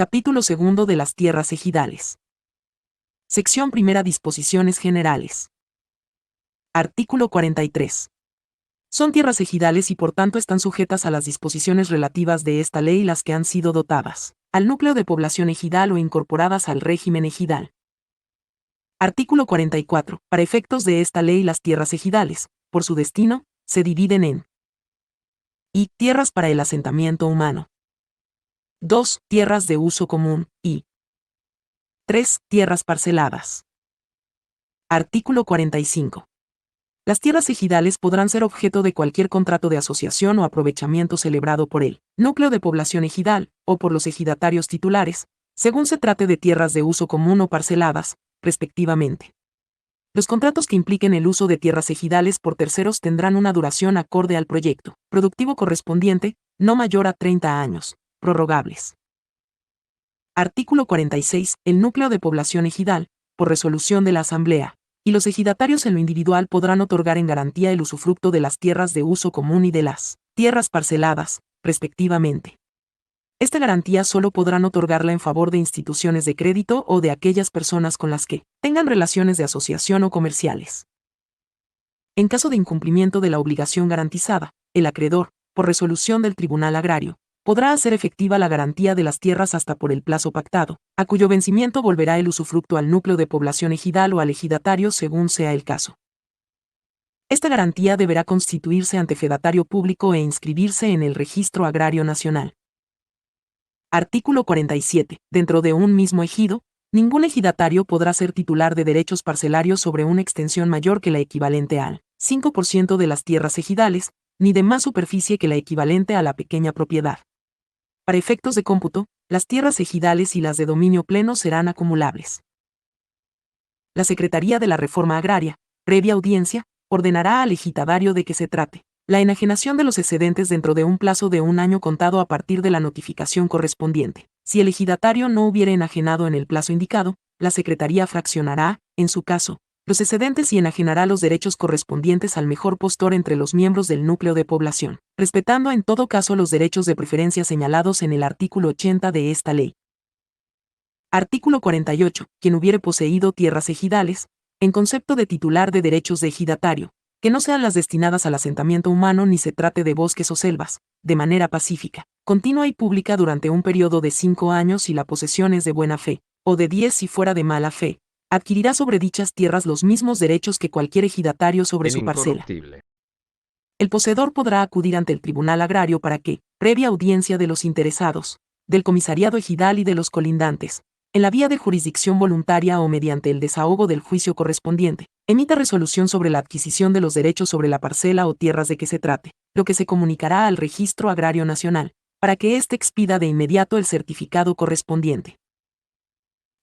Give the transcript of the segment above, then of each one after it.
Capítulo segundo de las tierras ejidales. Sección primera. Disposiciones generales. Artículo 43. Son tierras ejidales y por tanto están sujetas a las disposiciones relativas de esta ley las que han sido dotadas al núcleo de población ejidal o incorporadas al régimen ejidal. Artículo 44. Para efectos de esta ley las tierras ejidales, por su destino, se dividen en y tierras para el asentamiento humano. 2. Tierras de uso común, y 3. Tierras parceladas. Artículo 45. Las tierras ejidales podrán ser objeto de cualquier contrato de asociación o aprovechamiento celebrado por el núcleo de población ejidal, o por los ejidatarios titulares, según se trate de tierras de uso común o parceladas, respectivamente. Los contratos que impliquen el uso de tierras ejidales por terceros tendrán una duración acorde al proyecto productivo correspondiente, no mayor a 30 años, prorrogables. Artículo 46. El núcleo de población ejidal, por resolución de la Asamblea, y los ejidatarios en lo individual podrán otorgar en garantía el usufructo de las tierras de uso común y de las tierras parceladas, respectivamente. Esta garantía solo podrán otorgarla en favor de instituciones de crédito o de aquellas personas con las que tengan relaciones de asociación o comerciales. En caso de incumplimiento de la obligación garantizada, el acreedor, por resolución del Tribunal Agrario, podrá hacer efectiva la garantía de las tierras hasta por el plazo pactado, a cuyo vencimiento volverá el usufructo al núcleo de población ejidal o al ejidatario según sea el caso. Esta garantía deberá constituirse ante fedatario público e inscribirse en el Registro Agrario Nacional. Artículo 47. Dentro de un mismo ejido, ningún ejidatario podrá ser titular de derechos parcelarios sobre una extensión mayor que la equivalente al 5% de las tierras ejidales, ni de más superficie que la equivalente a la pequeña propiedad. Para efectos de cómputo, las tierras ejidales y las de dominio pleno serán acumulables. La Secretaría de la Reforma Agraria, previa audiencia, ordenará al ejidatario de que se trate la enajenación de los excedentes dentro de un plazo de 1 año contado a partir de la notificación correspondiente. Si el ejidatario no hubiere enajenado en el plazo indicado, la Secretaría fraccionará, en su caso, los excedentes y enajenará los derechos correspondientes al mejor postor entre los miembros del núcleo de población, respetando en todo caso los derechos de preferencia señalados en el artículo 80 de esta ley. Artículo 48. Quien hubiere poseído tierras ejidales, en concepto de titular de derechos de ejidatario, que no sean las destinadas al asentamiento humano ni se trate de bosques o selvas, de manera pacífica, continua y pública durante un periodo de 5 años si la posesión es de buena fe, o de 10 si fuera de mala fe, adquirirá sobre dichas tierras los mismos derechos que cualquier ejidatario sobre su parcela. El poseedor podrá acudir ante el Tribunal Agrario para que, previa audiencia de los interesados, del comisariado ejidal y de los colindantes, en la vía de jurisdicción voluntaria o mediante el desahogo del juicio correspondiente, emita resolución sobre la adquisición de los derechos sobre la parcela o tierras de que se trate, lo que se comunicará al Registro Agrario Nacional, para que éste expida de inmediato el certificado correspondiente.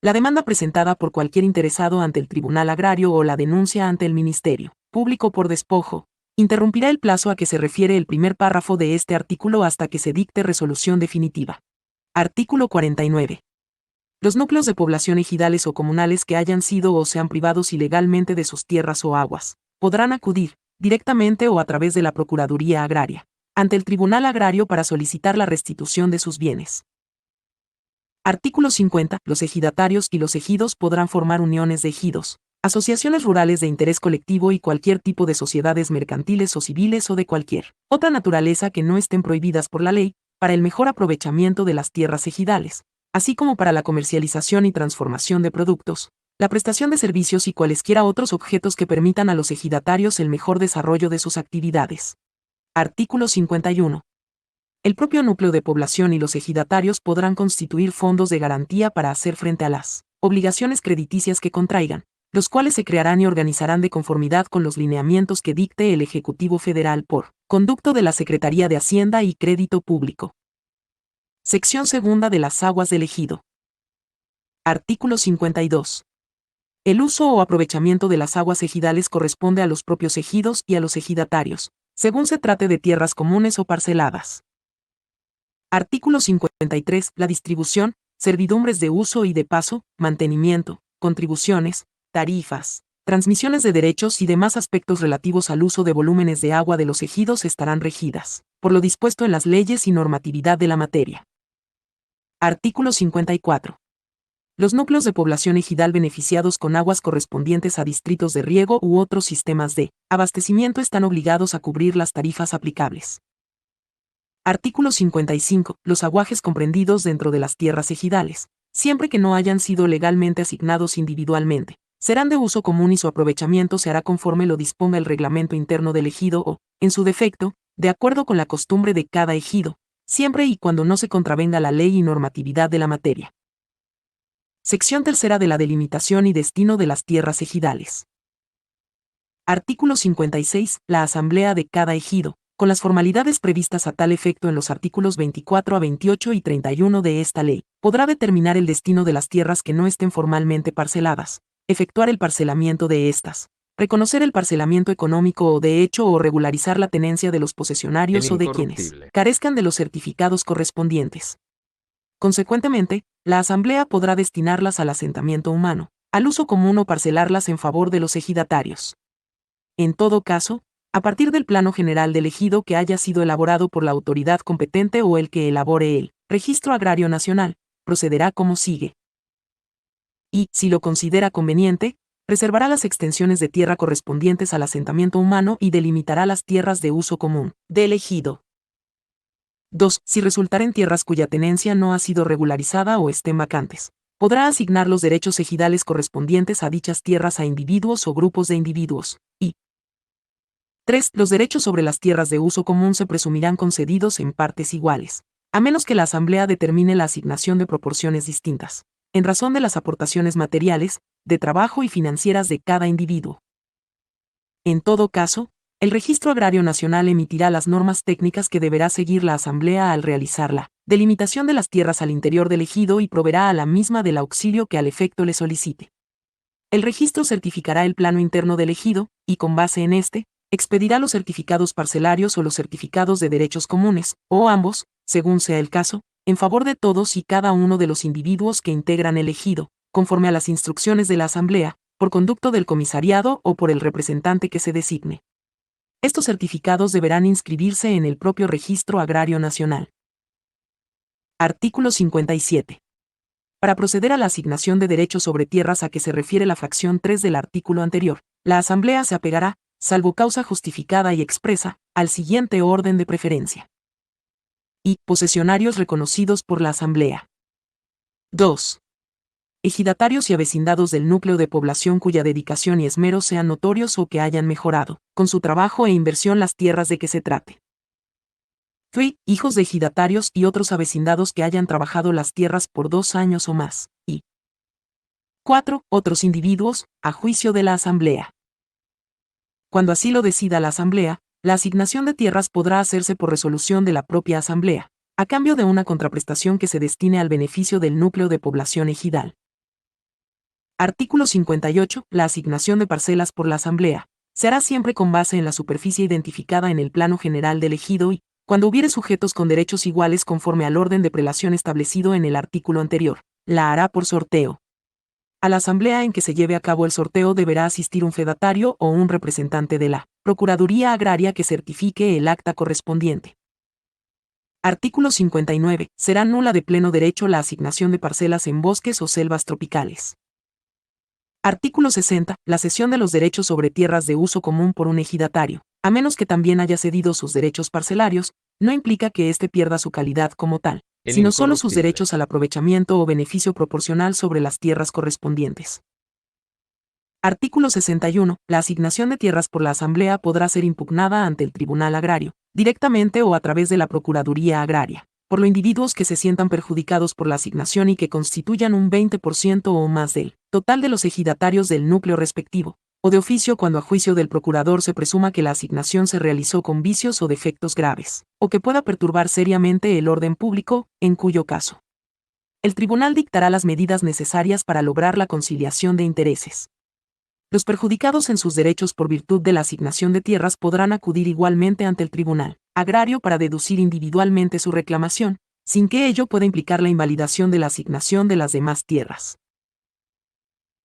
La demanda presentada por cualquier interesado ante el Tribunal Agrario o la denuncia ante el Ministerio Público por despojo, interrumpirá el plazo a que se refiere el primer párrafo de este artículo hasta que se dicte resolución definitiva. Artículo 49. Los núcleos de población ejidales o comunales que hayan sido o sean privados ilegalmente de sus tierras o aguas, podrán acudir, directamente o a través de la Procuraduría Agraria, ante el Tribunal Agrario para solicitar la restitución de sus bienes. Artículo 50. Los ejidatarios y los ejidos podrán formar uniones de ejidos, asociaciones rurales de interés colectivo y cualquier tipo de sociedades mercantiles o civiles o de cualquier otra naturaleza que no estén prohibidas por la ley, para el mejor aprovechamiento de las tierras ejidales, así como para la comercialización y transformación de productos, la prestación de servicios y cualesquiera otros objetos que permitan a los ejidatarios el mejor desarrollo de sus actividades. Artículo 51. El propio núcleo de población y los ejidatarios podrán constituir fondos de garantía para hacer frente a las obligaciones crediticias que contraigan, los cuales se crearán y organizarán de conformidad con los lineamientos que dicte el Ejecutivo Federal por conducto de la Secretaría de Hacienda y Crédito Público. Sección segunda de las aguas del ejido. Artículo 52. El uso o aprovechamiento de las aguas ejidales corresponde a los propios ejidos y a los ejidatarios, según se trate de tierras comunes o parceladas. Artículo 53. La distribución, servidumbres de uso y de paso, mantenimiento, contribuciones, tarifas, transmisiones de derechos y demás aspectos relativos al uso de volúmenes de agua de los ejidos estarán regidas por lo dispuesto en las leyes y normatividad de la materia. Artículo 54. Los núcleos de población ejidal beneficiados con aguas correspondientes a distritos de riego u otros sistemas de abastecimiento están obligados a cubrir las tarifas aplicables. Artículo 55. Los aguajes comprendidos dentro de las tierras ejidales, siempre que no hayan sido legalmente asignados individualmente, serán de uso común y su aprovechamiento se hará conforme lo disponga el reglamento interno del ejido o, en su defecto, de acuerdo con la costumbre de cada ejido, siempre y cuando no se contravenga la ley y normatividad de la materia. Sección tercera de la delimitación y destino de las tierras ejidales. Artículo 56. La asamblea de cada ejido, con las formalidades previstas a tal efecto en los artículos 24 a 28 y 31 de esta ley, podrá determinar el destino de las tierras que no estén formalmente parceladas, efectuar el parcelamiento de estas, reconocer el parcelamiento económico o de hecho o regularizar la tenencia de los posesionarios o de quienes carezcan de los certificados correspondientes. Consecuentemente, la asamblea podrá destinarlas al asentamiento humano, al uso común o parcelarlas en favor de los ejidatarios. En todo caso, a partir del plano general del ejido que haya sido elaborado por la autoridad competente o el que elabore el Registro Agrario Nacional, procederá como sigue. Y, si lo considera conveniente, reservará las extensiones de tierra correspondientes al asentamiento humano y delimitará las tierras de uso común del ejido. 2. Si resultaren tierras cuya tenencia no ha sido regularizada o estén vacantes, podrá asignar los derechos ejidales correspondientes a dichas tierras a individuos o grupos de individuos. Y 3. Los derechos sobre las tierras de uso común se presumirán concedidos en partes iguales, a menos que la Asamblea determine la asignación de proporciones distintas, en razón de las aportaciones materiales, de trabajo y financieras de cada individuo. En todo caso, el Registro Agrario Nacional emitirá las normas técnicas que deberá seguir la Asamblea al realizar la delimitación de las tierras al interior del ejido y proveerá a la misma del auxilio que al efecto le solicite. El registro certificará el plano interno del ejido, y con base en este, expedirá los certificados parcelarios o los certificados de derechos comunes, o ambos, según sea el caso, en favor de todos y cada uno de los individuos que integran el ejido, conforme a las instrucciones de la Asamblea, por conducto del comisariado o por el representante que se designe. Estos certificados deberán inscribirse en el propio Registro Agrario Nacional. Artículo 57. Para proceder a la asignación de derechos sobre tierras a que se refiere la fracción 3 del artículo anterior, la Asamblea se apegará, salvo causa justificada y expresa, al siguiente orden de preferencia. Y posesionarios reconocidos por la Asamblea. 2. Ejidatarios y avecindados del núcleo de población cuya dedicación y esmero sean notorios o que hayan mejorado, con su trabajo e inversión las tierras de que se trate. 3. Hijos de ejidatarios y otros avecindados que hayan trabajado las tierras por 2 años o más. Y 4. Otros individuos, a juicio de la Asamblea. Cuando así lo decida la Asamblea, la asignación de tierras podrá hacerse por resolución de la propia Asamblea, a cambio de una contraprestación que se destine al beneficio del núcleo de población ejidal. Artículo 58. La asignación de parcelas por la Asamblea se hará siempre con base en la superficie identificada en el plano general del ejido y, cuando hubiere sujetos con derechos iguales conforme al orden de prelación establecido en el artículo anterior, la hará por sorteo. A la Asamblea en que se lleve a cabo el sorteo deberá asistir un fedatario o un representante de la Procuraduría Agraria que certifique el acta correspondiente. Artículo 59. Será nula de pleno derecho la asignación de parcelas en bosques o selvas tropicales. Artículo 60. La cesión de los derechos sobre tierras de uso común por un ejidatario, a menos que también haya cedido sus derechos parcelarios, no implica que éste pierda su calidad como tal, sino solo sus derechos al aprovechamiento o beneficio proporcional sobre las tierras correspondientes. Artículo 61. La asignación de tierras por la Asamblea podrá ser impugnada ante el Tribunal Agrario, directamente o a través de la Procuraduría Agraria, por los individuos que se sientan perjudicados por la asignación y que constituyan un 20% o más del total de los ejidatarios del núcleo respectivo, o de oficio cuando a juicio del procurador se presuma que la asignación se realizó con vicios o defectos graves, o que pueda perturbar seriamente el orden público, en cuyo caso el tribunal dictará las medidas necesarias para lograr la conciliación de intereses. Los perjudicados en sus derechos por virtud de la asignación de tierras podrán acudir igualmente ante el Tribunal Agrario para deducir individualmente su reclamación, sin que ello pueda implicar la invalidación de la asignación de las demás tierras.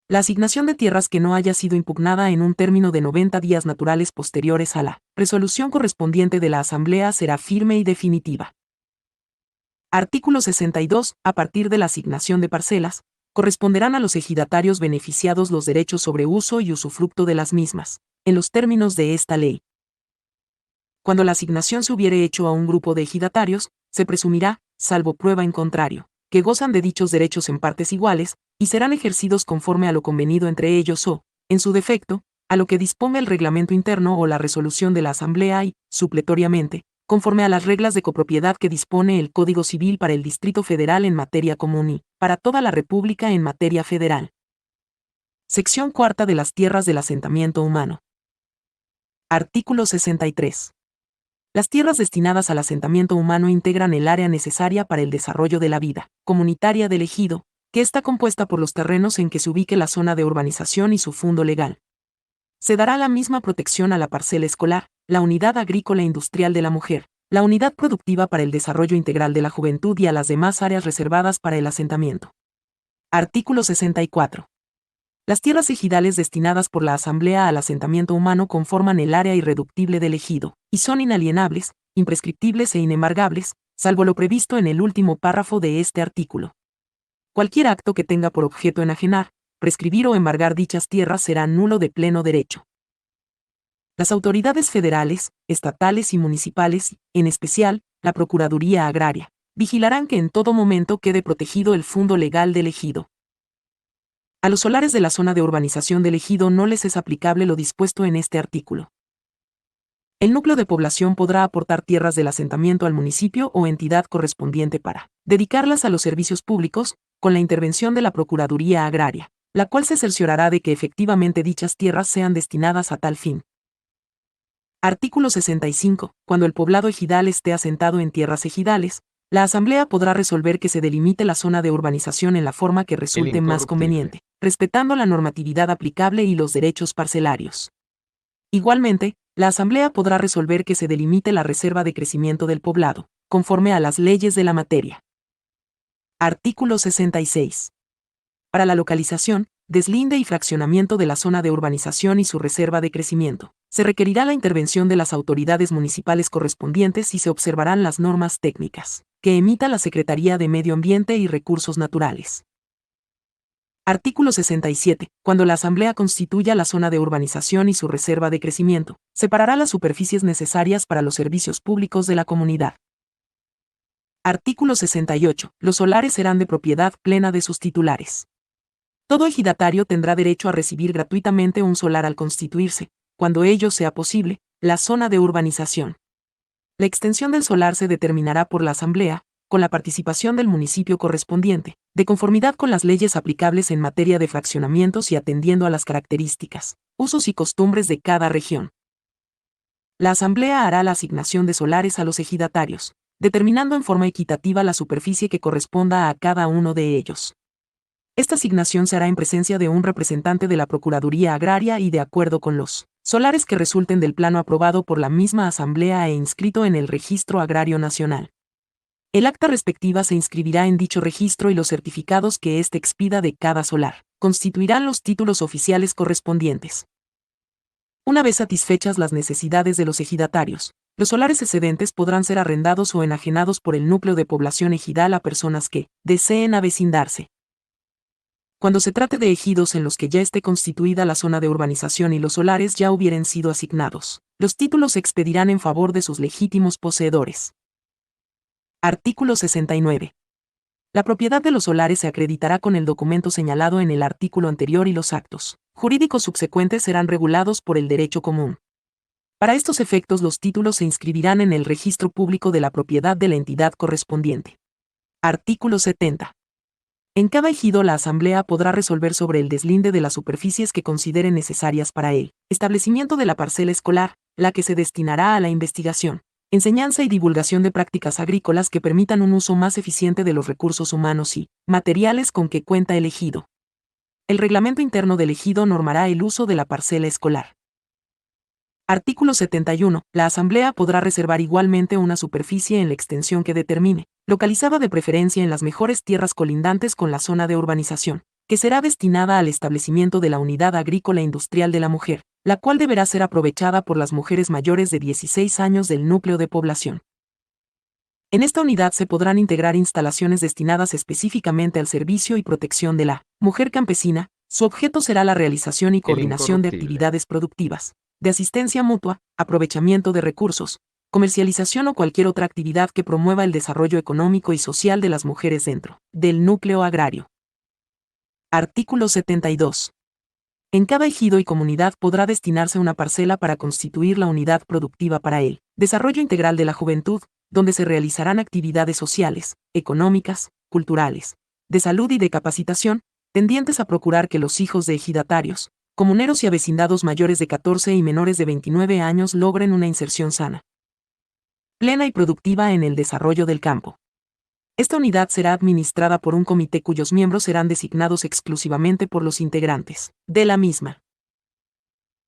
La asignación de tierras que no haya sido impugnada en un término de 90 días naturales posteriores a la resolución correspondiente de la Asamblea será firme y definitiva. Artículo 62. A partir de la asignación de parcelas, corresponderán a los ejidatarios beneficiados los derechos sobre uso y usufructo de las mismas, en los términos de esta ley. Cuando la asignación se hubiere hecho a un grupo de ejidatarios, se presumirá, salvo prueba en contrario, que gozan de dichos derechos en partes iguales, y serán ejercidos conforme a lo convenido entre ellos o, en su defecto, a lo que disponga el reglamento interno o la resolución de la Asamblea y, supletoriamente, conforme a las reglas de copropiedad que dispone el Código Civil para el Distrito Federal en materia común y, para toda la República en materia federal. Sección cuarta de las tierras del asentamiento humano. Artículo 63. Las tierras destinadas al asentamiento humano integran el área necesaria para el desarrollo de la vida comunitaria del ejido, que está compuesta por los terrenos en que se ubique la zona de urbanización y su fundo legal. Se dará la misma protección a la parcela escolar, la unidad agrícola industrial de la mujer, la unidad productiva para el desarrollo integral de la juventud y a las demás áreas reservadas para el asentamiento. Artículo 64. Las tierras ejidales destinadas por la Asamblea al asentamiento humano conforman el área irreductible del ejido, y son inalienables, imprescriptibles e inembargables, salvo lo previsto en el último párrafo de este artículo. Cualquier acto que tenga por objeto enajenar, prescribir o embargar dichas tierras será nulo de pleno derecho. Las autoridades federales, estatales y municipales, en especial, la Procuraduría Agraria, vigilarán que en todo momento quede protegido el fundo legal del ejido. A los solares de la zona de urbanización del ejido no les es aplicable lo dispuesto en este artículo. El núcleo de población podrá aportar tierras del asentamiento al municipio o entidad correspondiente para dedicarlas a los servicios públicos, con la intervención de la Procuraduría Agraria, la cual se cerciorará de que efectivamente dichas tierras sean destinadas a tal fin. Artículo 65. Cuando el poblado ejidal esté asentado en tierras ejidales, la Asamblea podrá resolver que se delimite la zona de urbanización en la forma que resulte más conveniente, respetando la normatividad aplicable y los derechos parcelarios. Igualmente, la Asamblea podrá resolver que se delimite la reserva de crecimiento del poblado, conforme a las leyes de la materia. Artículo 66. Para la localización, deslinde y fraccionamiento de la zona de urbanización y su reserva de crecimiento, se requerirá la intervención de las autoridades municipales correspondientes y se observarán las normas técnicas que emita la Secretaría de Medio Ambiente y Recursos Naturales. Artículo 67. Cuando la Asamblea constituya la zona de urbanización y su reserva de crecimiento, separará las superficies necesarias para los servicios públicos de la comunidad. Artículo 68. Los solares serán de propiedad plena de sus titulares. Todo ejidatario tendrá derecho a recibir gratuitamente un solar al constituirse, cuando ello sea posible, la zona de urbanización. La extensión del solar se determinará por la Asamblea, con la participación del municipio correspondiente, de conformidad con las leyes aplicables en materia de fraccionamientos y atendiendo a las características, usos y costumbres de cada región. La Asamblea hará la asignación de solares a los ejidatarios, determinando en forma equitativa la superficie que corresponda a cada uno de ellos. Esta asignación se hará en presencia de un representante de la Procuraduría Agraria y de acuerdo con los solares que resulten del plano aprobado por la misma Asamblea e inscrito en el Registro Agrario Nacional. El acta respectiva se inscribirá en dicho registro y los certificados que éste expida de cada solar constituirán los títulos oficiales correspondientes. Una vez satisfechas las necesidades de los ejidatarios, los solares excedentes podrán ser arrendados o enajenados por el núcleo de población ejidal a personas que deseen avecindarse. Cuando se trate de ejidos en los que ya esté constituida la zona de urbanización y los solares ya hubieren sido asignados, los títulos se expedirán en favor de sus legítimos poseedores. Artículo 69. La propiedad de los solares se acreditará con el documento señalado en el artículo anterior y los actos jurídicos subsecuentes serán regulados por el derecho común. Para estos efectos los títulos se inscribirán en el registro público de la propiedad de la entidad correspondiente. Artículo 70. En cada ejido la Asamblea podrá resolver sobre el deslinde de las superficies que considere necesarias para el establecimiento de la parcela escolar, la que se destinará a la investigación, enseñanza y divulgación de prácticas agrícolas que permitan un uso más eficiente de los recursos humanos y materiales con que cuenta el ejido. El reglamento interno del ejido normará el uso de la parcela escolar. Artículo 71. La Asamblea podrá reservar igualmente una superficie en la extensión que determine, localizada de preferencia en las mejores tierras colindantes con la zona de urbanización, que será destinada al establecimiento de la unidad agrícola industrial de la mujer, la cual deberá ser aprovechada por las mujeres mayores de 16 años del núcleo de población. En esta unidad se podrán integrar instalaciones destinadas específicamente al servicio y protección de la mujer campesina. Su objeto será la realización y El coordinación de incorruptible. actividades productivas, de asistencia mutua, aprovechamiento de recursos, comercialización o cualquier otra actividad que promueva el desarrollo económico y social de las mujeres dentro del núcleo agrario. Artículo 72. En cada ejido y comunidad podrá destinarse una parcela para constituir la unidad productiva para el desarrollo integral de la juventud, donde se realizarán actividades sociales, económicas, culturales, de salud y de capacitación, tendientes a procurar que los hijos de ejidatarios, comuneros y avecindados mayores de 14 y menores de 29 años logren una inserción sana, plena y productiva en el desarrollo del campo. Esta unidad será administrada por un comité cuyos miembros serán designados exclusivamente por los integrantes de la misma.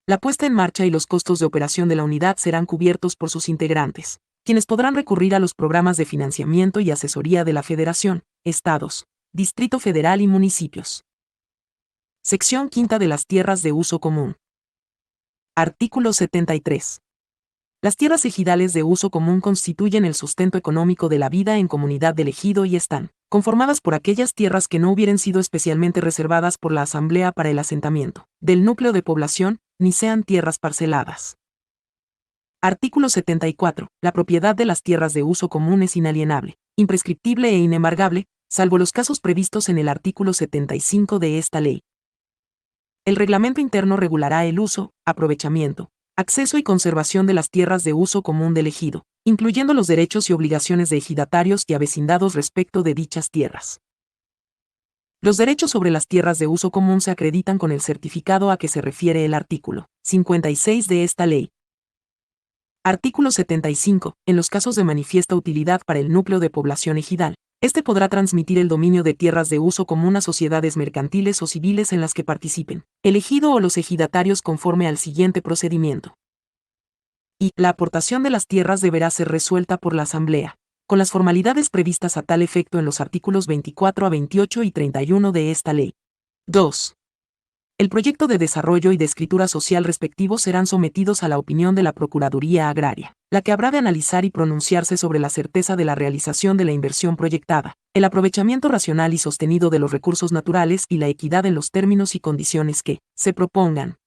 La puesta en marcha y los costos de operación de la unidad serán cubiertos por sus integrantes, quienes podrán recurrir a los programas de financiamiento y asesoría de la Federación, Estados, Distrito Federal y municipios. Sección quinta de las tierras de uso común. Artículo 73. Las tierras ejidales de uso común constituyen el sustento económico de la vida en comunidad del ejido y están conformadas por aquellas tierras que no hubieran sido especialmente reservadas por la Asamblea para el asentamiento del núcleo de población, ni sean tierras parceladas. Artículo 74. La propiedad de las tierras de uso común es inalienable, imprescriptible e inembargable, salvo los casos previstos en el artículo 75 de esta ley. El reglamento interno regulará el uso, aprovechamiento, acceso y conservación de las tierras de uso común del ejido, incluyendo los derechos y obligaciones de ejidatarios y avecindados respecto de dichas tierras. Los derechos sobre las tierras de uso común se acreditan con el certificado a que se refiere el artículo 56 de esta ley. Artículo 75. En los casos de manifiesta utilidad para el núcleo de población ejidal, este podrá transmitir el dominio de tierras de uso común a sociedades mercantiles o civiles en las que participen el ejido o los ejidatarios conforme al siguiente procedimiento. Y la aportación de las tierras deberá ser resuelta por la Asamblea, con las formalidades previstas a tal efecto en los artículos 24 a 28 y 31 de esta ley. 2. El proyecto de desarrollo y de escritura social respectivos serán sometidos a la opinión de la Procuraduría Agraria, la que habrá de analizar y pronunciarse sobre la certeza de la realización de la inversión proyectada, el aprovechamiento racional y sostenido de los recursos naturales y la equidad en los términos y condiciones que se propongan.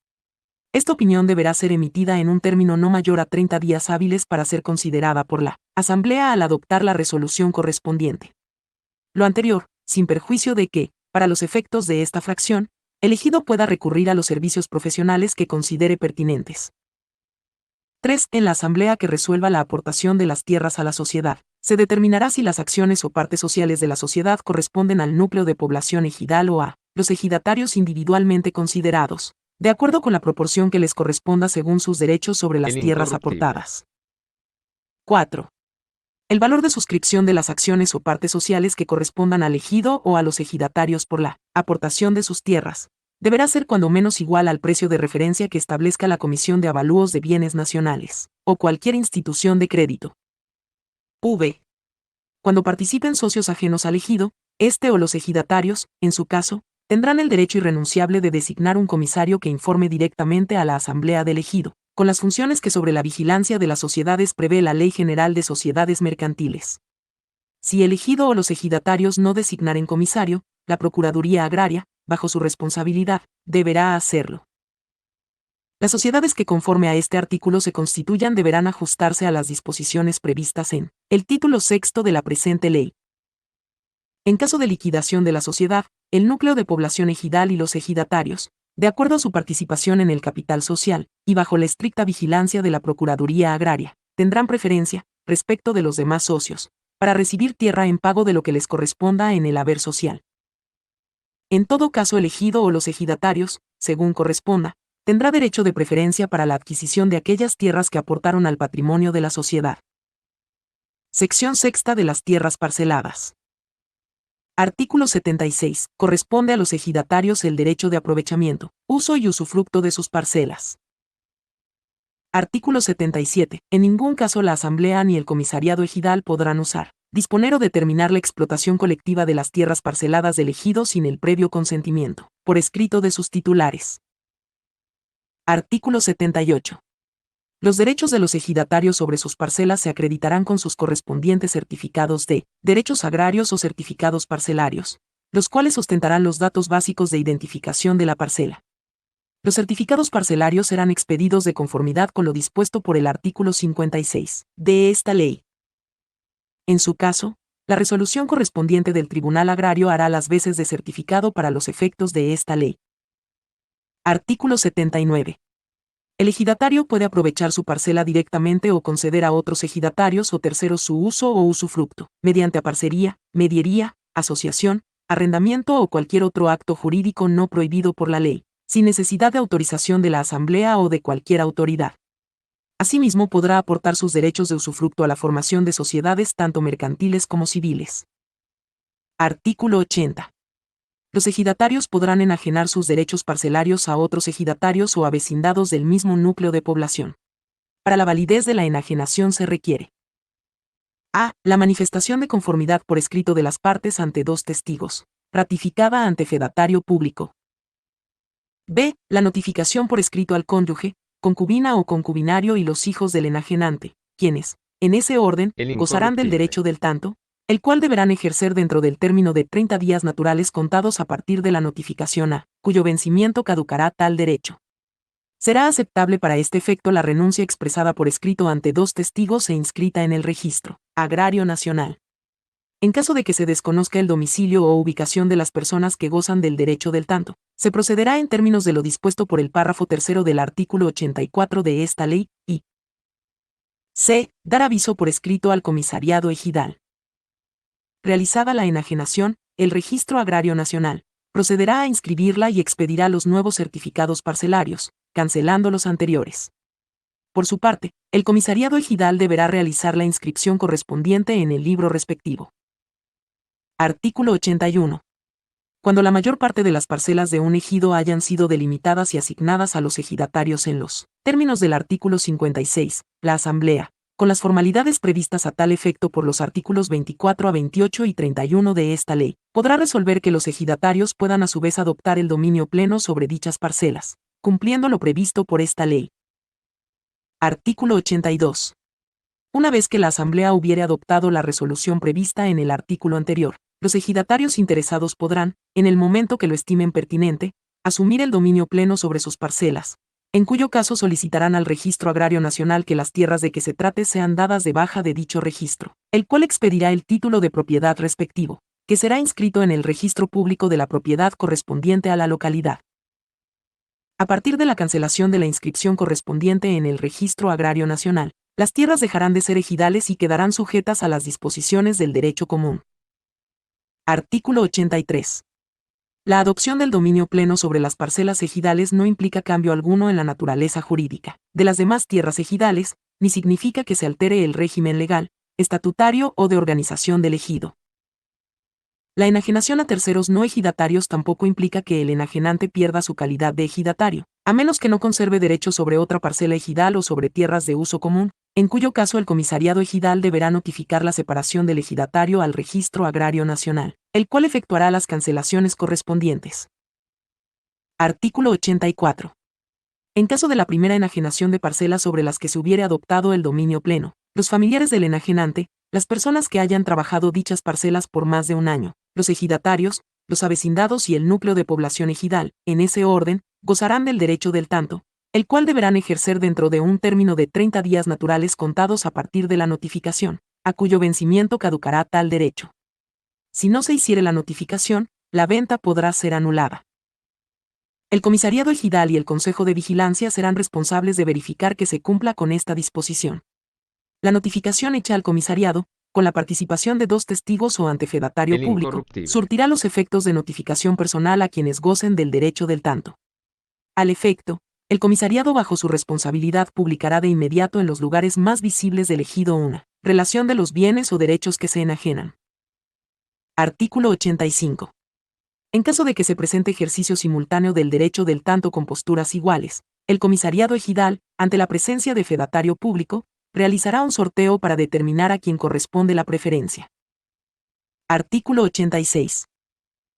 Esta opinión deberá ser emitida en un término no mayor a 30 días hábiles para ser considerada por la Asamblea al adoptar la resolución correspondiente. Lo anterior, sin perjuicio de que, para los efectos de esta fracción, el ejido pueda recurrir a los servicios profesionales que considere pertinentes. 3. En la asamblea que resuelva la aportación de las tierras a la sociedad, se determinará si las acciones o partes sociales de la sociedad corresponden al núcleo de población ejidal o a los ejidatarios individualmente considerados, de acuerdo con la proporción que les corresponda según sus derechos sobre las El tierras incorruptible. aportadas. 4. El valor de suscripción de las acciones o partes sociales que correspondan al ejido o a los ejidatarios por la aportación de sus tierras, deberá ser cuando menos igual al precio de referencia que establezca la Comisión de Avalúos de Bienes Nacionales, o cualquier institución de crédito. V. Cuando participen socios ajenos al ejido, este o los ejidatarios, en su caso, tendrán el derecho irrenunciable de designar un comisario que informe directamente a la Asamblea del ejido, con las funciones que sobre la vigilancia de las sociedades prevé la Ley General de Sociedades Mercantiles. Si el ejido o los ejidatarios no designaren comisario, la Procuraduría Agraria, bajo su responsabilidad, deberá hacerlo. Las sociedades que conforme a este artículo se constituyan deberán ajustarse a las disposiciones previstas en el título sexto de la presente ley. En caso de liquidación de la sociedad, el núcleo de población ejidal y los ejidatarios, de acuerdo a su participación en el capital social, y bajo la estricta vigilancia de la Procuraduría Agraria, tendrán preferencia, respecto de los demás socios, para recibir tierra en pago de lo que les corresponda en el haber social. En todo caso el ejido o los ejidatarios, según corresponda, tendrá derecho de preferencia para la adquisición de aquellas tierras que aportaron al patrimonio de la sociedad. Sección sexta de las tierras parceladas. Artículo 76. Corresponde a los ejidatarios el derecho de aprovechamiento, uso y usufructo de sus parcelas. Artículo 77. En ningún caso la Asamblea ni el Comisariado Ejidal podrán usar, disponer o determinar la explotación colectiva de las tierras parceladas del ejido sin el previo consentimiento, por escrito de sus titulares. Artículo 78. Los derechos de los ejidatarios sobre sus parcelas se acreditarán con sus correspondientes certificados de derechos agrarios o certificados parcelarios, los cuales ostentarán los datos básicos de identificación de la parcela. Los certificados parcelarios serán expedidos de conformidad con lo dispuesto por el artículo 56 de esta ley. En su caso, la resolución correspondiente del Tribunal Agrario hará las veces de certificado para los efectos de esta ley. Artículo 79. El ejidatario puede aprovechar su parcela directamente o conceder a otros ejidatarios o terceros su uso o usufructo, mediante aparcería, mediería, asociación, arrendamiento o cualquier otro acto jurídico no prohibido por la ley, sin necesidad de autorización de la Asamblea o de cualquier autoridad. Asimismo, podrá aportar sus derechos de usufructo a la formación de sociedades tanto mercantiles como civiles. Artículo 80. Los ejidatarios podrán enajenar sus derechos parcelarios a otros ejidatarios o a vecindados del mismo núcleo de población. Para la validez de la enajenación se requiere: a. La manifestación de conformidad por escrito de las partes ante dos testigos, ratificada ante fedatario público. b. La notificación por escrito al cónyuge, concubina o concubinario y los hijos del enajenante, quienes, en ese orden, gozarán del derecho del tanto, el cual deberán ejercer dentro del término de 30 días naturales contados a partir de la notificación a cuyo vencimiento caducará tal derecho. Será aceptable para este efecto la renuncia expresada por escrito ante dos testigos e inscrita en el Registro Agrario Nacional. En caso de que se desconozca el domicilio o ubicación de las personas que gozan del derecho del tanto, se procederá en términos de lo dispuesto por el párrafo tercero del artículo 84 de esta ley, y c. Dar aviso por escrito al comisariado ejidal. Realizada la enajenación, el Registro Agrario Nacional procederá a inscribirla y expedirá los nuevos certificados parcelarios, cancelando los anteriores. Por su parte, el comisariado ejidal deberá realizar la inscripción correspondiente en el libro respectivo. Artículo 81. Cuando la mayor parte de las parcelas de un ejido hayan sido delimitadas y asignadas a los ejidatarios en los términos del artículo 56, la Asamblea, con las formalidades previstas a tal efecto por los artículos 24 a 28 y 31 de esta ley, podrá resolver que los ejidatarios puedan a su vez adoptar el dominio pleno sobre dichas parcelas, cumpliendo lo previsto por esta ley. Artículo 82. Una vez que la Asamblea hubiere adoptado la resolución prevista en el artículo anterior, los ejidatarios interesados podrán, en el momento que lo estimen pertinente, asumir el dominio pleno sobre sus parcelas, en cuyo caso solicitarán al Registro Agrario Nacional que las tierras de que se trate sean dadas de baja de dicho registro, el cual expedirá el título de propiedad respectivo, que será inscrito en el registro público de la propiedad correspondiente a la localidad. A partir de la cancelación de la inscripción correspondiente en el Registro Agrario Nacional, las tierras dejarán de ser ejidales y quedarán sujetas a las disposiciones del derecho común. Artículo 83. La adopción del dominio pleno sobre las parcelas ejidales no implica cambio alguno en la naturaleza jurídica de las demás tierras ejidales, ni significa que se altere el régimen legal, estatutario o de organización del ejido. La enajenación a terceros no ejidatarios tampoco implica que el enajenante pierda su calidad de ejidatario, a menos que no conserve derecho sobre otra parcela ejidal o sobre tierras de uso común, en cuyo caso el comisariado ejidal deberá notificar la separación del ejidatario al Registro Agrario Nacional, el cual efectuará las cancelaciones correspondientes. Artículo 84. En caso de la primera enajenación de parcelas sobre las que se hubiere adoptado el dominio pleno, los familiares del enajenante, las personas que hayan trabajado dichas parcelas por más de un año, los ejidatarios, los avecindados y el núcleo de población ejidal, en ese orden, gozarán del derecho del tanto, el cual deberán ejercer dentro de un término de 30 días naturales contados a partir de la notificación, a cuyo vencimiento caducará tal derecho. Si no se hiciere la notificación, la venta podrá ser anulada. El comisariado ejidal y el Consejo de Vigilancia serán responsables de verificar que se cumpla con esta disposición. La notificación hecha al comisariado, con la participación de dos testigos o ante fedatario público, surtirá los efectos de notificación personal a quienes gocen del derecho del tanto. Al efecto, el comisariado bajo su responsabilidad publicará de inmediato en los lugares más visibles del ejido una relación de los bienes o derechos que se enajenan. Artículo 85. En caso de que se presente ejercicio simultáneo del derecho del tanto con posturas iguales, el comisariado ejidal, ante la presencia de fedatario público, realizará un sorteo para determinar a quién corresponde la preferencia. Artículo 86.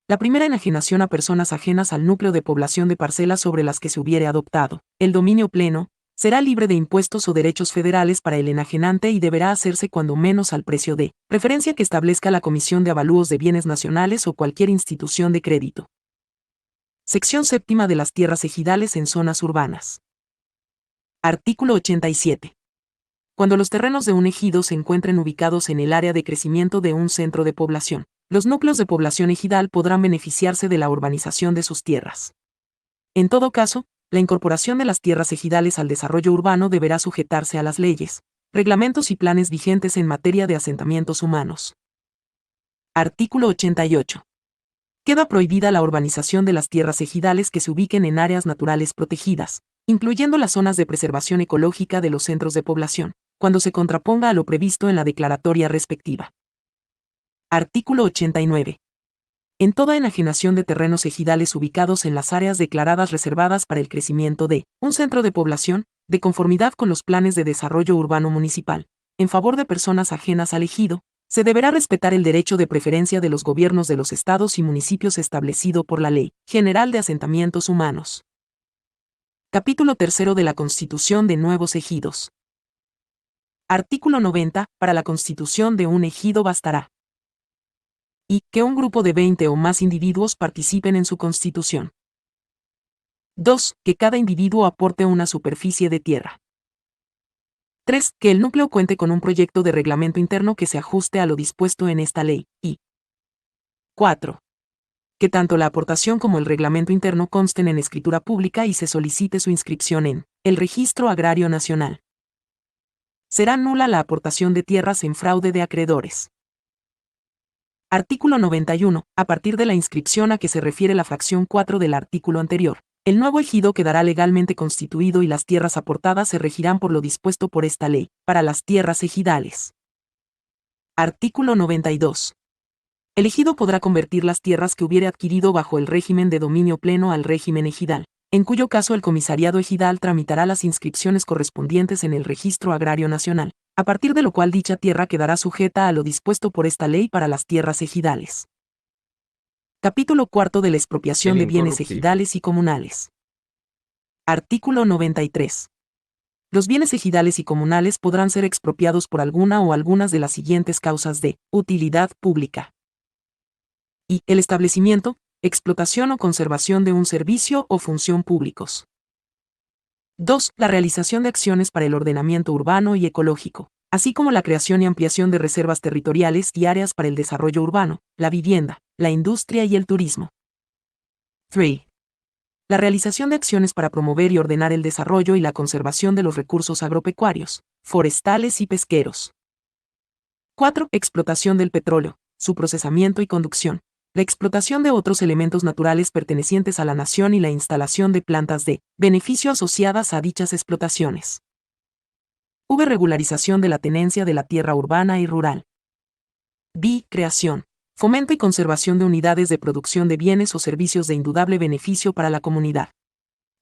La primera enajenación a personas ajenas al núcleo de población de parcelas sobre las que se hubiere adoptado el dominio pleno, será libre de impuestos o derechos federales para el enajenante y deberá hacerse cuando menos al precio de preferencia que establezca la Comisión de Avalúos de Bienes Nacionales o cualquier institución de crédito. Sección séptima de las tierras ejidales en zonas urbanas. Artículo 87. Cuando los terrenos de un ejido se encuentren ubicados en el área de crecimiento de un centro de población, los núcleos de población ejidal podrán beneficiarse de la urbanización de sus tierras. En todo caso, la incorporación de las tierras ejidales al desarrollo urbano deberá sujetarse a las leyes, reglamentos y planes vigentes en materia de asentamientos humanos. Artículo 88. Queda prohibida la urbanización de las tierras ejidales que se ubiquen en áreas naturales protegidas, incluyendo las zonas de preservación ecológica de los centros de población, cuando se contraponga a lo previsto en la declaratoria respectiva. Artículo 89. En toda enajenación de terrenos ejidales ubicados en las áreas declaradas reservadas para el crecimiento de un centro de población, de conformidad con los planes de desarrollo urbano municipal, en favor de personas ajenas al ejido, se deberá respetar el derecho de preferencia de los gobiernos de los estados y municipios establecido por la Ley General de Asentamientos Humanos. Capítulo 3 de la Constitución de Nuevos Ejidos. Artículo 90. Para la constitución de un ejido bastará y que un grupo de 20 o más individuos participen en su constitución. 2. Que cada individuo aporte una superficie de tierra. 3. Que el núcleo cuente con un proyecto de reglamento interno que se ajuste a lo dispuesto en esta ley. Y 4. Que tanto la aportación como el reglamento interno consten en escritura pública y se solicite su inscripción en el Registro Agrario Nacional. Será nula la aportación de tierras en fraude de acreedores. Artículo 91. A partir de la inscripción a que se refiere la fracción 4 del artículo anterior, el nuevo ejido quedará legalmente constituido y las tierras aportadas se regirán por lo dispuesto por esta ley, para las tierras ejidales. Artículo 92. El ejido podrá convertir las tierras que hubiere adquirido bajo el régimen de dominio pleno al régimen ejidal, en cuyo caso el comisariado ejidal tramitará las inscripciones correspondientes en el Registro Agrario Nacional, a partir de lo cual dicha tierra quedará sujeta a lo dispuesto por esta ley para las tierras ejidales. Capítulo 4 de la expropiación de bienes ejidales y comunales. Artículo 93. Los bienes ejidales y comunales podrán ser expropiados por alguna o algunas de las siguientes causas de utilidad pública. Y el establecimiento, explotación o conservación de un servicio o función públicos. 2. La realización de acciones para el ordenamiento urbano y ecológico, así como la creación y ampliación de reservas territoriales y áreas para el desarrollo urbano, la vivienda, la industria y el turismo. 3. La realización de acciones para promover y ordenar el desarrollo y la conservación de los recursos agropecuarios, forestales y pesqueros. 4. Explotación del petróleo, su procesamiento y conducción, la explotación de otros elementos naturales pertenecientes a la nación y la instalación de plantas de beneficio asociadas a dichas explotaciones. V. Regularización de la tenencia de la tierra urbana y rural. B. Creación, fomento y conservación de unidades de producción de bienes o servicios de indudable beneficio para la comunidad.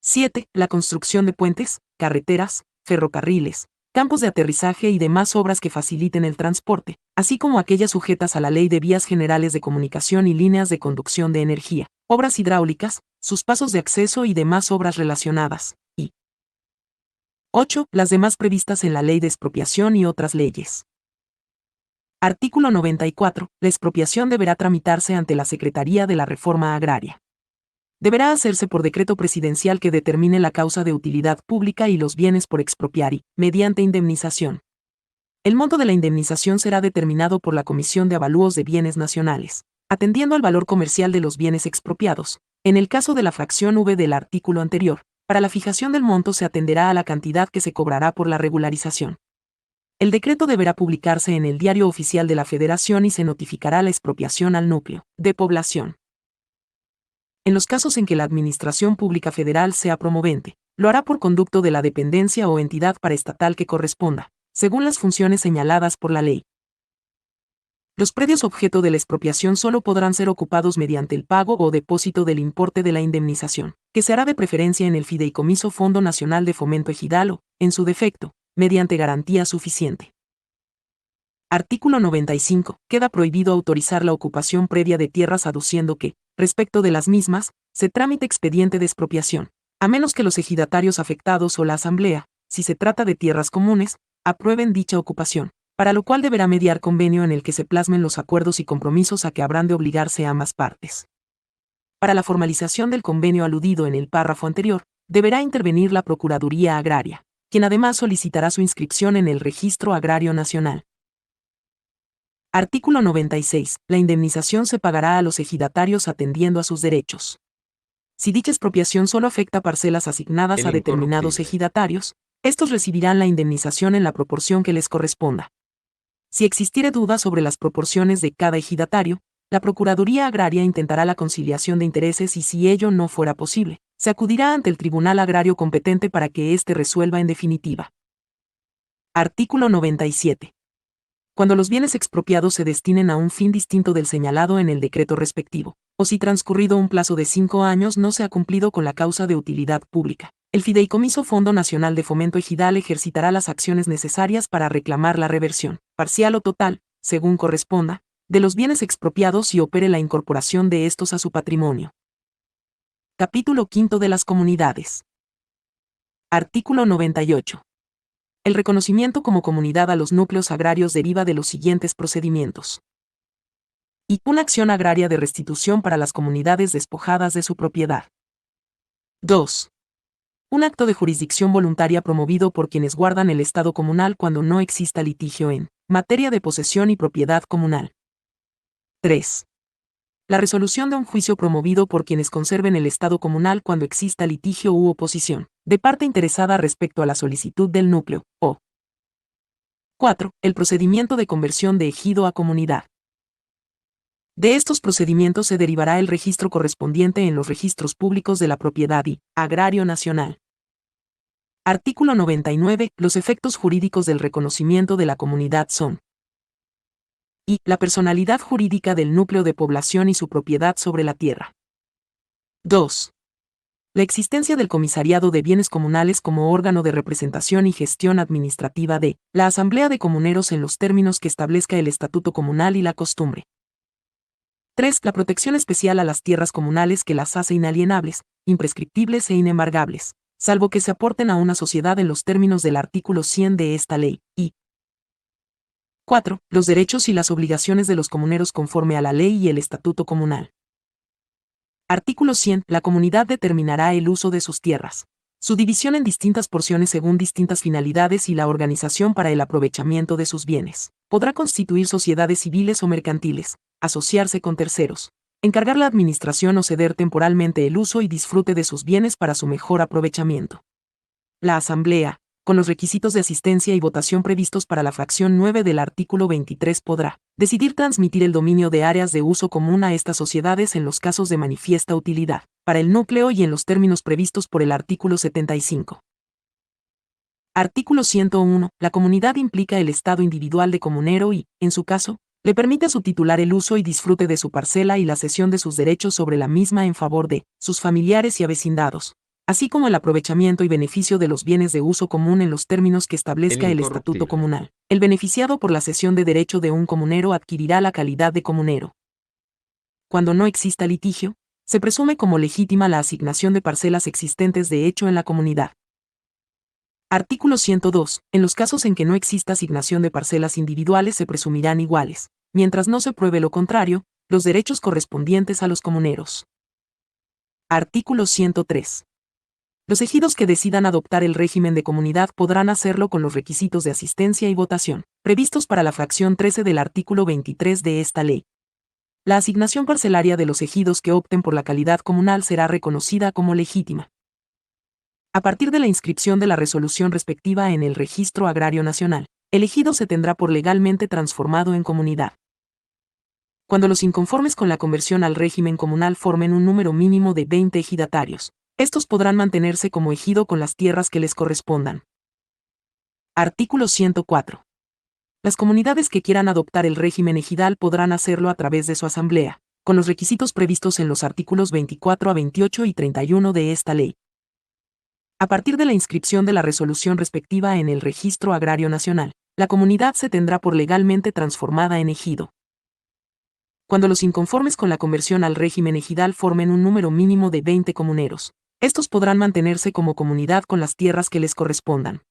7. La construcción de puentes, carreteras, ferrocarriles, campos de aterrizaje y demás obras que faciliten el transporte, así como aquellas sujetas a la Ley de Vías Generales de Comunicación y líneas de conducción de energía, obras hidráulicas, sus pasos de acceso y demás obras relacionadas. Y 8. Las demás previstas en la Ley de Expropiación y otras leyes. Artículo 94. La expropiación deberá tramitarse ante la Secretaría de la Reforma Agraria. Deberá hacerse por decreto presidencial que determine la causa de utilidad pública y los bienes por expropiar y, mediante indemnización. El monto de la indemnización será determinado por la Comisión de Avalúos de Bienes Nacionales, atendiendo al valor comercial de los bienes expropiados. En el caso de la fracción V del artículo anterior, para la fijación del monto se atenderá a la cantidad que se cobrará por la regularización. El decreto deberá publicarse en el Diario Oficial de la Federación y se notificará la expropiación al núcleo de población. En los casos en que la Administración Pública Federal sea promovente, lo hará por conducto de la dependencia o entidad paraestatal que corresponda, según las funciones señaladas por la ley. Los predios objeto de la expropiación solo podrán ser ocupados mediante el pago o depósito del importe de la indemnización, que se hará de preferencia en el Fideicomiso Fondo Nacional de Fomento Ejidal o, en su defecto, mediante garantía suficiente. Artículo 95. Queda prohibido autorizar la ocupación previa de tierras aduciendo que, respecto de las mismas, se tramite expediente de expropiación, a menos que los ejidatarios afectados o la Asamblea, si se trata de tierras comunes, aprueben dicha ocupación, para lo cual deberá mediar convenio en el que se plasmen los acuerdos y compromisos a que habrán de obligarse ambas partes. Para la formalización del convenio aludido en el párrafo anterior, deberá intervenir la Procuraduría Agraria, quien además solicitará su inscripción en el Registro Agrario Nacional. Artículo 96. La indemnización se pagará a los ejidatarios atendiendo a sus derechos. Si dicha expropiación solo afecta parcelas asignadas a determinados ejidatarios, estos recibirán la indemnización en la proporción que les corresponda. Si existiere duda sobre las proporciones de cada ejidatario, la Procuraduría Agraria intentará la conciliación de intereses y si ello no fuera posible, se acudirá ante el Tribunal Agrario competente para que éste resuelva en definitiva. Artículo 97. Cuando los bienes expropiados se destinen a un fin distinto del señalado en el decreto respectivo, o si transcurrido un plazo de 5 años no se ha cumplido con la causa de utilidad pública, el Fideicomiso Fondo Nacional de Fomento Ejidal ejercitará las acciones necesarias para reclamar la reversión, parcial o total, según corresponda, de los bienes expropiados y opere la incorporación de estos a su patrimonio. Capítulo 5 de las comunidades. Artículo 98. El reconocimiento como comunidad a los núcleos agrarios deriva de los siguientes procedimientos. Y una acción agraria de restitución para las comunidades despojadas de su propiedad. 2. Un acto de jurisdicción voluntaria promovido por quienes guardan el estado comunal cuando no exista litigio en materia de posesión y propiedad comunal. 3. La resolución de un juicio promovido por quienes conserven el estado comunal cuando exista litigio u oposición de parte interesada respecto a la solicitud del núcleo, o 4. El procedimiento de conversión de ejido a comunidad. De estos procedimientos se derivará el registro correspondiente en los registros públicos de la propiedad y agrario nacional. Artículo 99. Los efectos jurídicos del reconocimiento de la comunidad son: y la personalidad jurídica del núcleo de población y su propiedad sobre la tierra. 2. La existencia del Comisariado de Bienes Comunales como órgano de representación y gestión administrativa de la Asamblea de Comuneros en los términos que establezca el Estatuto Comunal y la costumbre. 3. La protección especial a las tierras comunales que las hace inalienables, imprescriptibles e inembargables, salvo que se aporten a una sociedad en los términos del artículo 100 de esta ley, y 4. Los derechos y las obligaciones de los comuneros conforme a la ley y el Estatuto Comunal. Artículo 100. La comunidad determinará el uso de sus tierras, su división en distintas porciones según distintas finalidades y la organización para el aprovechamiento de sus bienes. Podrá constituir sociedades civiles o mercantiles, asociarse con terceros, encargar la administración o ceder temporalmente el uso y disfrute de sus bienes para su mejor aprovechamiento. La Asamblea, con los requisitos de asistencia y votación previstos para la fracción 9 del artículo 23, podrá decidir transmitir el dominio de áreas de uso común a estas sociedades en los casos de manifiesta utilidad para el núcleo y en los términos previstos por el artículo 75. Artículo 101. La comunidad implica el estado individual de comunero y, en su caso, le permite a su titular el uso y disfrute de su parcela y la cesión de sus derechos sobre la misma en favor de sus familiares y avecindados, así como el aprovechamiento y beneficio de los bienes de uso común en los términos que establezca el Estatuto Comunal. El beneficiado por la cesión de derecho de un comunero adquirirá la calidad de comunero. Cuando no exista litigio, se presume como legítima la asignación de parcelas existentes de hecho en la comunidad. Artículo 102. En los casos en que no exista asignación de parcelas individuales se presumirán iguales, mientras no se pruebe lo contrario, los derechos correspondientes a los comuneros. Artículo 103. Los ejidos que decidan adoptar el régimen de comunidad podrán hacerlo con los requisitos de asistencia y votación, previstos para la fracción 13 del artículo 23 de esta ley. La asignación parcelaria de los ejidos que opten por la calidad comunal será reconocida como legítima. A partir de la inscripción de la resolución respectiva en el Registro Agrario Nacional, el ejido se tendrá por legalmente transformado en comunidad. Cuando los inconformes con la conversión al régimen comunal formen un número mínimo de 20 ejidatarios, estos podrán mantenerse como ejido con las tierras que les correspondan. Artículo 104. Las comunidades que quieran adoptar el régimen ejidal podrán hacerlo a través de su asamblea, con los requisitos previstos en los artículos 24 a 28 y 31 de esta ley. A partir de la inscripción de la resolución respectiva en el Registro Agrario Nacional, la comunidad se tendrá por legalmente transformada en ejido. Cuando los inconformes con la conversión al régimen ejidal formen un número mínimo de 20 comuneros, estos podrán mantenerse como comunidad con las tierras que les correspondan.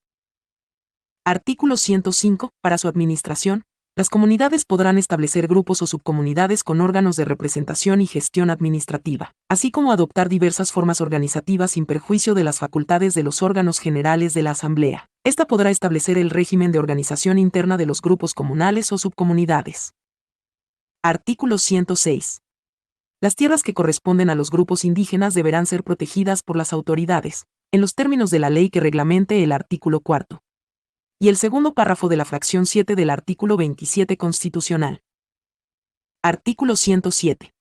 Artículo 105. Para su administración, las comunidades podrán establecer grupos o subcomunidades con órganos de representación y gestión administrativa, así como adoptar diversas formas organizativas sin perjuicio de las facultades de los órganos generales de la Asamblea. Esta podrá establecer el régimen de organización interna de los grupos comunales o subcomunidades. Artículo 106. Las tierras que corresponden a los grupos indígenas deberán ser protegidas por las autoridades, en los términos de la ley que reglamente el artículo 4. Y el segundo párrafo de la fracción 7 del artículo 27 constitucional. Artículo 107.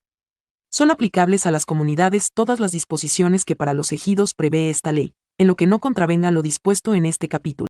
Son aplicables a las comunidades todas las disposiciones que para los ejidos prevé esta ley, en lo que no contravenga lo dispuesto en este capítulo.